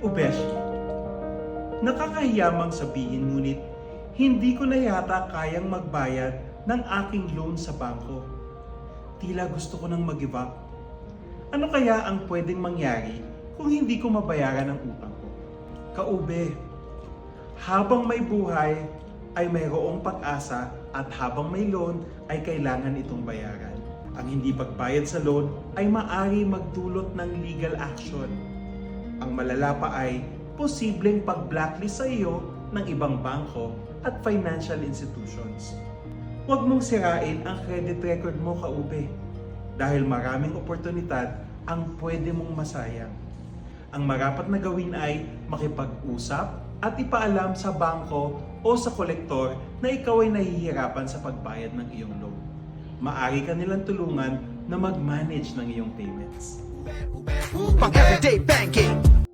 Ubeshi, nakakahiyamang sabihin ngunit hindi ko na yata kayang magbayad ng aking loan sa bangko. Tila gusto ko nang mag-give up. Ano kaya ang pwedeng mangyari kung hindi ko mabayaran ang utang ko? Kaube, habang may buhay ay mayroong pag-asa at habang may loan ay kailangan itong bayaran. Ang hindi pagbayad sa loan ay maari magdulot ng legal action. Ang malala pa ay posibleng pag-blacklist sa iyo ng ibang bangko at financial institutions. Huwag mong sirain ang credit record mo, kaube, dahil maraming oportunidad ang pwede mong masayang. Ang marapat na gawin ay makipag-usap at ipaalam sa bangko o sa kolektor na ikaw ay nahihirapan sa pagbayad ng iyong loan. Maari ka nilang tulungan na mag-manage ng iyong payments. Pang everyday banking.